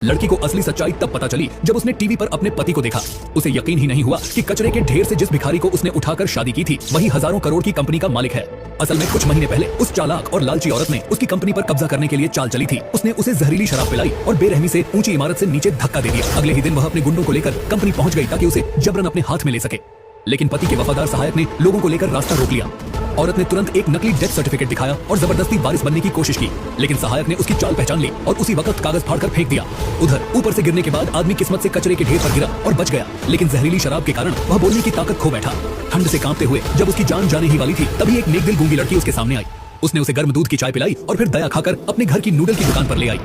लड़की को असली सच्चाई तब पता चली जब उसने टीवी पर अपने पति को देखा। उसे यकीन ही नहीं हुआ कि कचरे के ढेर से जिस भिखारी को उसने उठाकर शादी की थी वही हजारों करोड़ की कंपनी का मालिक है। असल में कुछ महीने पहले उस चालाक और लालची औरत ने उसकी कंपनी पर कब्जा करने के लिए चाल चली थी। उसने उसे जहरीली शराब पिलाई और बेरहमी से ऊंची इमारत से नीचे धक्का दे दिया। अगले ही दिन वह अपने गुंडों को लेकर कंपनी पहुंच गई ताकि उसे जबरन अपने हाथ में ले सके, लेकिन पति के वफादार सहायक ने लोगों को लेकर रास्ता रोक लिया। औरत ने तुरंत एक नकली डेथ सर्टिफिकेट दिखाया और जबरदस्ती वारिस बनने की कोशिश की, लेकिन सहायक ने उसकी चाल पहचान ली और उसी वक्त कागज फाड़कर फेंक दिया। उधर ऊपर से गिरने के बाद आदमी किस्मत से कचरे के ढेर पर गिरा और बच गया, लेकिन जहरीली शराब के कारण वह बोलने की ताकत खो बैठा। ठंड से कांपते हुए जब उसकी जान जाने ही वाली थी तभी एक नेकदिल गूंगी लड़की उसके सामने आई। उसने उसे गर्म दूध की चाय पिलाई और फिर दया खाकर अपने घर की नूडल की दुकान पर ले आई।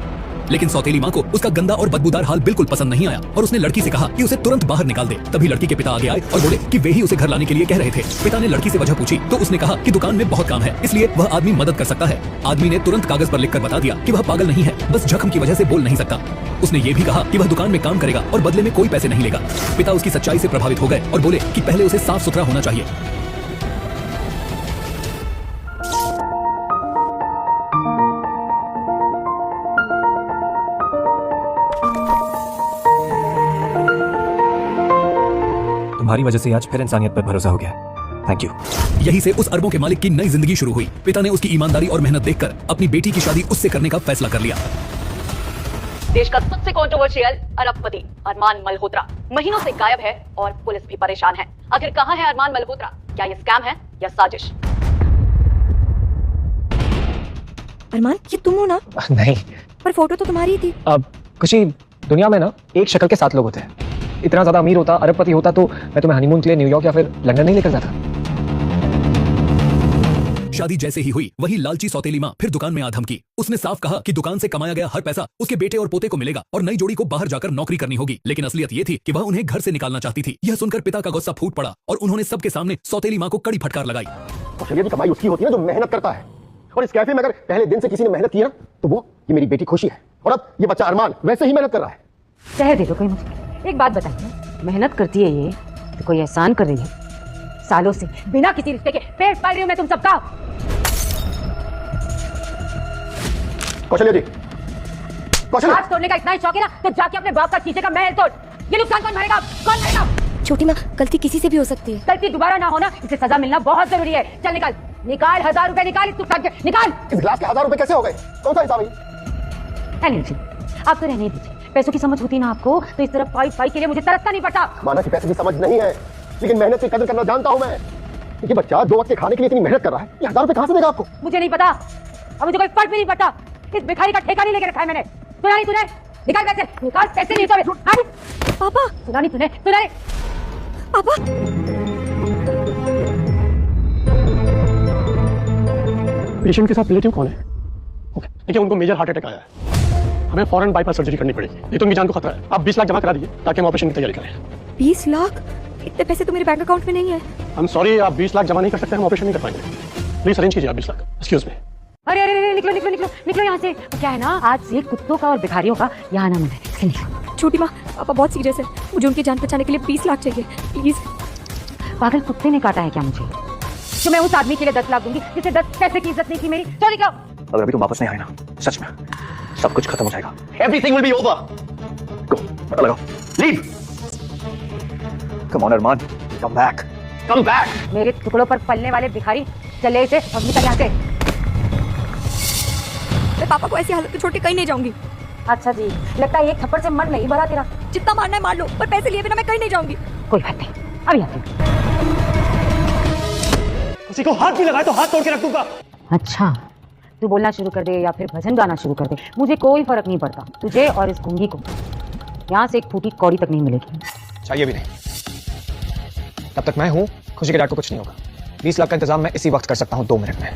लेकिन सौतेली माँ को उसका गंदा और बदबूदार हाल बिल्कुल पसंद नहीं आया और उसने लड़की से कहा कि उसे तुरंत बाहर निकाल दे। तभी लड़की के पिता आगे आए और बोले कि वे ही उसे घर लाने के लिए कह रहे थे। पिता ने लड़की से वजह पूछी तो उसने कहा कि दुकान में बहुत काम है, इसलिए वह आदमी मदद कर सकता है। आदमी ने तुरंत कागज पर लिखकर बता दिया कि वह पागल नहीं है, बस जख्म की वजह से बोल नहीं सकता। उसने ये भी कहा कि वह दुकान में काम करेगा और बदले में कोई पैसे नहीं लेगा। पिता उसकी सच्चाई से प्रभावित हो गए और बोले कि पहले उसे साफ सुथरा होना चाहिए। तुम्हारी वजह से आज फिर इंसानियत पर भरोसा हो गया। Thank you. यही से उस अरबों के मालिक की नई जिंदगी शुरू हुई। पिता ने उसकी ईमानदारी और मेहनत देखकर अपनी बेटी की शादी उससे करने का फैसला कर लिया। देश का सबसे कंट्रोवर्शियल अरबपति अरमान मल्होत्रा महीनों से गायब है और पुलिस भी परेशान है। आखिर कहां है अरमान मल्होत्रा? क्या ये स्कैम है या साजिश? अरमान, ये तुम हो ना? नहीं, पर फोटो तो तुम्हारी ही थी। अब कुछ ही दुनिया में ना एक शक्ल के 7 लोग होते हैं। इतना ज्यादा अमीर होता, अरबपति होता तो मैं तुम्हें हनीमून के लिए न्यूयॉर्क या फिर लंदन नहीं लेकर जाता। शादी जैसे ही हुई वही लालची सौतेली माँ फिर दुकान में आ धमकी। उसने साफ कहा कि दुकान से कमाया गया हर पैसा उसके बेटे और पोते को मिलेगा और नई जोड़ी को बाहर जाकर नौकरी करनी होगी। लेकिन असलियत ये थी कि वह उन्हें घर से निकालना चाहती थी। यह सुनकर पिता का गुस्सा फूट पड़ा और उन्होंने सबके सामने सौतेली माँ को कड़ी फटकार लगाई। कौशल्या की कमाई उसकी होती है जो मेहनत करता है, और इस कैफे में अगर पहले दिन से किसी ने मेहनत की ना तो वो ये मेरी बेटी खुशी है, और अब ये बच्चा अरमान वैसे ही मेहनत कर रहा है। कह दे दो कोई मुझे एक बात बताइए, मेहनत करती है ये तो कोई एहसान कर रही है? सालों से बिना किसी रिश्ते के पेट पाल रही हूं मैं तुम सबका। कौशल्या जी, कौशल्या, हाथ तोड़ने का इतना ही शौक है ना तो जाके अपने बाप का शीशे का महल तोड़। ये नुकसान कौन भरेगा? कौन भरेगा? छोटी माँ, गलती किसी से भी हो सकती है। गलती दोबारा ना होना, इसे सजा मिलना बहुत जरूरी है। चल निकाल निकाल 1000 रुपए निकाल इस दुकान के, निकाल। इस गिलास के 1000 रुपए कैसे हो गए? कौन सा हिसाब है? रहने दीजिए, आप तो रहने दीजिए। पैसों की समझ होती ना आपको तो इस तरह पाई के लिए मुझे तरसना नहीं पड़ता। माना कि पैसे की समझ नहीं है, लेकिन मेहनत की कदर करना जानता हूं मैं। ये बच्चा 2 वक्त के खाने के लिए इतनी मेहनत कर रहा है, ये 1000 रुपए कहां से देगा आपको? मुझे नहीं पता और मुझे कोई फर्क भी नहीं पड़ता। इस भिखारी का ठेका नहीं लेके रखा है मैंने। सुना नहीं तूने? निकाल पैसे, निकाल पैसे। नहीं तो पापा, सुना नहीं तूने? सुना नहीं पापा। पेशेंट के साथ रिलेटिव कौन है? ओके, देखिए उनको मेजर हार्ट अटैक आया है, हमें फौरन बाईपास सर्जरी करनी पड़ेगी, नहीं तो उनकी जान को खतरा है। आप 20 लाख जमा करा दीजिए ताकि हम ऑपरेशन की तैयारी करें। 20 लाख? इतने पैसे तो मेरे बैंक अकाउंट में नहीं है। हम सॉरी, आप 20 लाख जमा नहीं कर सकते, हम ऑपरेशन नहीं कर पाएंगे। प्लीज अरेंज कीजिए आप 20 लाख। Excuse me. अरे अरे अरे निकलो निकलो निकलो निकलो यहाँ से। क्या है ना, आज से कुत्तों का और भिखारियों का यहाँ आना मत है। निकलो। छोटी माँ, पापा बहुत सीरियस है, मुझे उनकी जान बचाने के लिए 20 लाख चाहिए, प्लीज। पागल कुत्ते ने काटा है क्या मुझे? तो मैं उस आदमी के लिए 10 लाख दूंगी जिसे 10 पैसे की इज्जत नहीं की मेरी। चलो निकलो। अगर अभी तुम वापस नहीं आए ना, सच में सब कुछ खत्म हो जाएगा। Everything will be over. Go, पता लगाओ, leave. Come on Arman, come back, come back. मेरे टुकड़ों पर पलने वाले भिखारी, चले इसे और निकल यहाँ से। मैं पापा को ऐसी हालत में छोड़ के कहीं नहीं जाऊंगी। अच्छा जी, लगता है एक थप्पड़ से मन नहीं भरा तेरा। जितना मारना है मार लो, पर पैसे लिए बिना मैं कहीं नहीं जाऊंगी। कोई बात नहीं, अभी आते हैं। किसी को हाथ भी लगाए तो हाथ तोड़ के रख दूंगा। अच्छा, तू बोलना शुरू कर दे या फिर भजन गाना शुरू कर दे, मुझे कोई फर्क नहीं पड़ता। तुझे और इस गूंगी को यहाँ से एक फूटी कौड़ी तक नहीं मिलेगी। चाहिए भी नहीं। तब तक मैं हूं, खुशी के डैड को कुछ नहीं होगा। 20 लाख का इंतजाम मैं इसी वक्त कर सकता हूं, 2 मिनट में।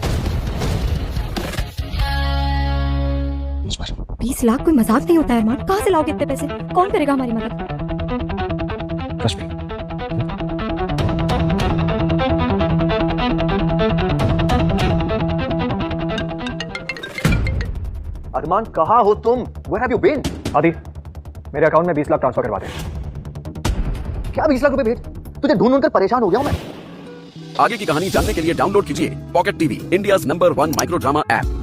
20 लाख कोई मजाक नहीं होता है अरमान। कहाँ से लाओगे इतने पैसे? कौन करेगा हमारी मदद? Trust me. अरमान, कहाँ हो तुम? Where have you been? आदि, मेरे अकाउंट में 20 लाख ट्रांसफर करवा दे। क्या 20 लाख रुपए भेज? तुझे ढूंढ कर परेशान हो गया हूं मैं। आगे की कहानी जानने के लिए डाउनलोड कीजिए pocket TV, India's number 1 micro drama app.